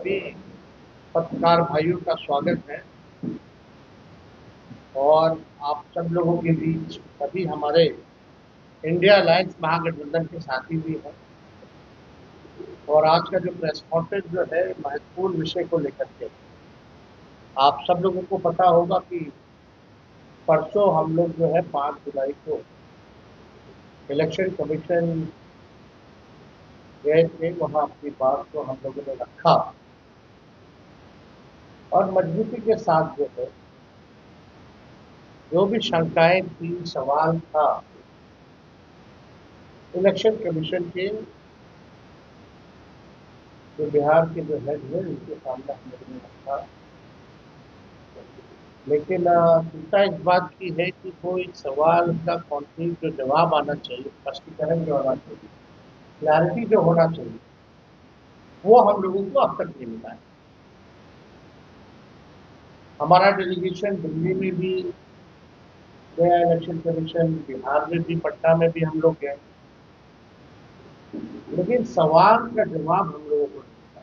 सभी पत्रकार भाइयों का स्वागत है और आप सब लोगों के बीच सभी हमारे इंडिया अलायंस महागठबंधन के साथी भी हैं। और आज का जो प्रेस कॉन्फ्रेंस जो है महत्वपूर्ण विषय को लेकर के, आप सब लोगों को पता होगा कि परसों हम लोग जो है 5 जुलाई को इलेक्शन कमीशन गए थे, वहाँ अपनी बात को हम लोगों ने रखा और मजबूती के साथ जो भी शंकाएं थी, सवाल था, इलेक्शन कमीशन के जो बिहार के जो हेड है उनके सामने हम लोगों ने रखा। लेकिन चिंता इस बात की है कि कोई सवाल का कॉन्क्रीट जो जवाब आना चाहिए, स्पष्टीकरण जो आना चाहिए, क्लैरिटी जो होना चाहिए, वो हम लोगों को अब तक नहीं मिला है। हमारा डेलीगेशन दिल्ली में भी गया, इलेक्शन कमीशन बिहार में भी, पटना में भी हम लोग गए, लेकिन सवाल का जवाब हम लोगों को नहीं मिला।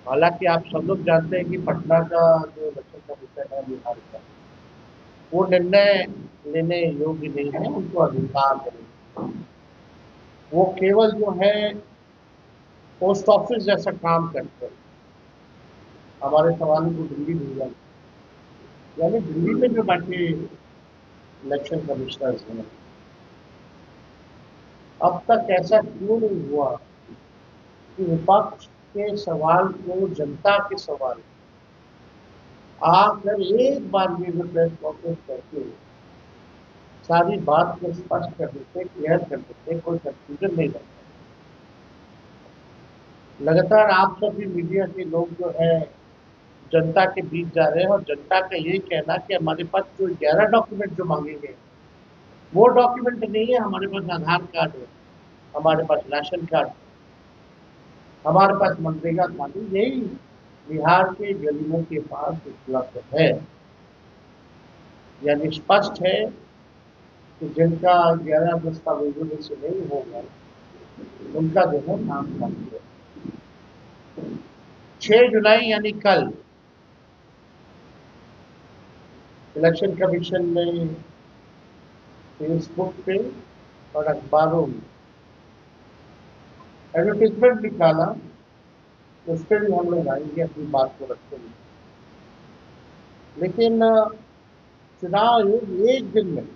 हालांकि आप सब लोग जानते हैं कि पटना का जो इलेक्शन कमीशन है बिहार का, वो निर्णय लेने योग्य नहीं है, उनको अधिकार नहीं। वो केवल जो है पोस्ट ऑफिस जैसा काम करते हैं, हमारे सवालों को दिल्ली भेजा। यानी दिल्ली में जो बैठे इलेक्शन कमिश्नर्स हैं, अब तक ऐसा क्यों नहीं हुआ कि विपक्ष के सवाल को जनता के सवाल आकर एक बार भी प्रेस कॉन्फ्रेंस करके सारी बात को स्पष्ट कर देते, क्लियर कर देते, कोई कंफ्यूजन नहीं रहता। लगातार आप सभी मीडिया के लोग जो है जनता के बीच जा रहे हैं और जनता का यही कहना कि हमारे पास जो 11 डॉक्यूमेंट जो मांगे गए वो डॉक्यूमेंट नहीं है। हमारे पास आधार कार्ड है, हमारे पास राशन कार्ड है, हमारे पास मनरेगा खाते, यही बिहार के गरीबों के पास उपलब्ध है। यानी स्पष्ट है कि जिनका 11 दस्तावेजों में से नहीं होगा उनका जो है नाम खाली है। 6 जुलाई यानी कल इलेक्शन कमीशन ने फेसबुक पे और अखबारों में एडवर्टीजमेंट निकाला, उस पर भी हम लोग आएंगे अपनी बात को रखते हुए। लेकिन चुनाव आयोग एक दिन में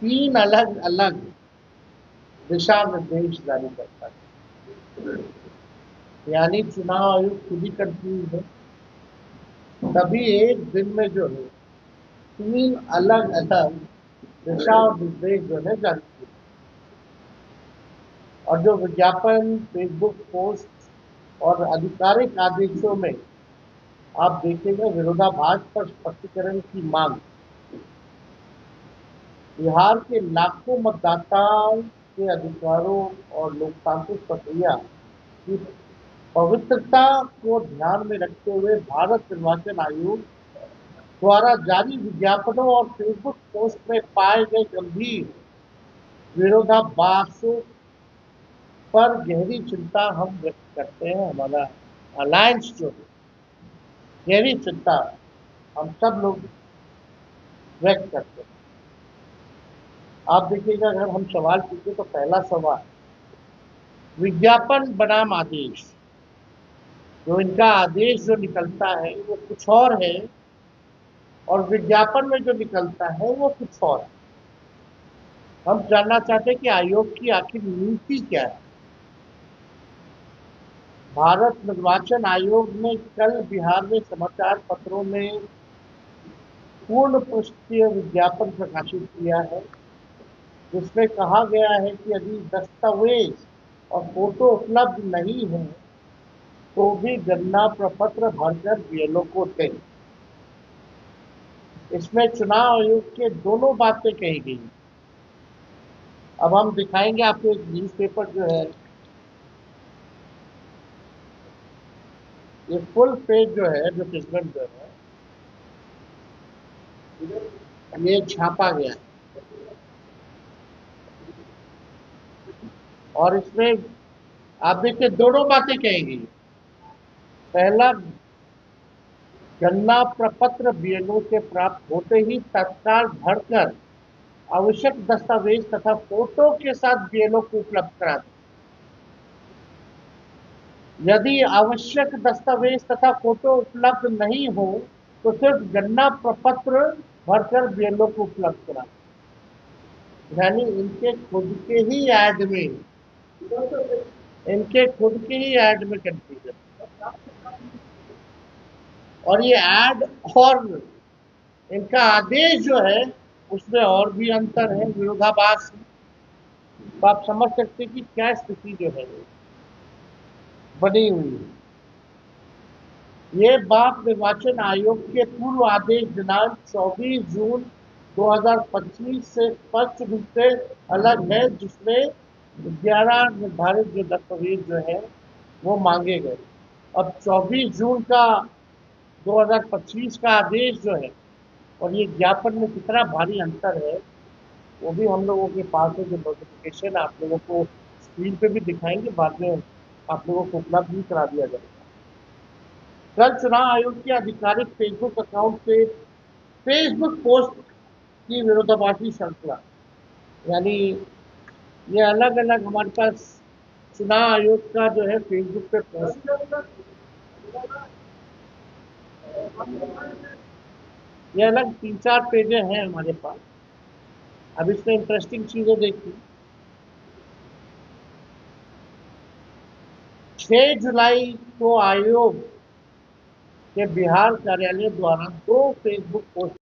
3 अलग अलग दिशा निर्देश जारी करता है। यानी चुनाव आयोग खुद ही कंफ्यूज है। तभी एक दिन में जो है 3 अलग अलग दिशा और निर्देश जो है जारी किए, और जो विज्ञापन, फेसबुक पोस्ट और आधिकारिक आदेशों में आप देखेंगे विरोधाभास पर स्पष्टीकरण की मांग। बिहार के लाखों मतदाताओं के अधिकारों और लोकतांत्रिक प्रक्रिया की पवित्रता को ध्यान में रखते हुए भारत निर्वाचन आयोग द्वारा जारी विज्ञापनों और फेसबुक पोस्ट में पाए गए गंभीर विरोधाभासों पर गहरी चिंता हम व्यक्त करते हैं। हमारा अलायंस जो है गहरी चिंता हम सब लोग व्यक्त करते हैं। आप देखिएगा, अगर हम सवाल पूछे तो पहला सवाल, विज्ञापन बनाम आदेश, जो इनका आदेश जो निकलता है वो कुछ और है और विज्ञापन में जो निकलता है वो कुछ और है। हम जानना चाहते हैं कि आयोग की आखिर नीति क्या है। भारत निर्वाचन आयोग ने कल बिहार में समाचार पत्रों में पूर्ण पृष्ठीय विज्ञापन प्रकाशित किया है, जिसमें कहा गया है कि यदि दस्तावेज और फोटो उपलब्ध नहीं है तो भी गणना प्रपत्र भरकर बीएलओ को दें। इसमें चुनाव आयोग के दोनों बातें कही गई। अब हम दिखाएंगे आपको एक न्यूज़पेपर जो है, ये फुल पेज जो है एडवर्टीजमेंट जो है ये छापा गया है और इसमें आप देखिए दोनों बातें कही गई। पहला, गणना प्रपत्र बीएलओ से प्राप्त होते ही तत्काल भरकर आवश्यक दस्तावेज तथा फोटो के साथ बीएलओ को उपलब्ध करा दें। यदि आवश्यक दस्तावेज तथा फोटो उपलब्ध नहीं हो तो सिर्फ गणना प्रपत्र भरकर बीएलओ को उपलब्ध करा दें। यानी इनके खुद के ही ऐड में कंफ्यूजन, और ये ऐड और इनका आदेश जो है उसमें और भी अंतर है, विरोधाभास है। तो आप समझ सकते हैं कि क्या स्थिति जो है बनी हुई है। ये बात निर्वाचन आयोग के पूर्व आदेश दिनांक 24 जून 2025 से स्पष्ट रूप से अलग है, जिसमें 11 निर्धारित जो दस्तावेज जो है वो मांगे गए। अब 24 जून का 2025 का आदेश जो है और ये ज्ञापन में कितना भारी अंतर है वो भी हम लोगों के पास है। जो नोटिफिकेशन आप लोगों को स्क्रीन पे भी दिखाएंगे, बाद में आप लोगों को उपलब्ध भी करा दिया जाएगा। कल चुनाव आयोग के आधिकारिक फेसबुक अकाउंट से फेसबुक पोस्ट की विरोधाभासी श्रृंखला, यानी ये अलग अलग हमारे पास चुनाव आयोग का जो है फेसबुक पे पोस्ट, ये अलग 3-4 पेजें हैं हमारे पास। अब इसमें इंटरेस्टिंग चीजें देखिए। 6 जुलाई को आयोग के बिहार कार्यालय द्वारा 2 फेसबुक पोस्ट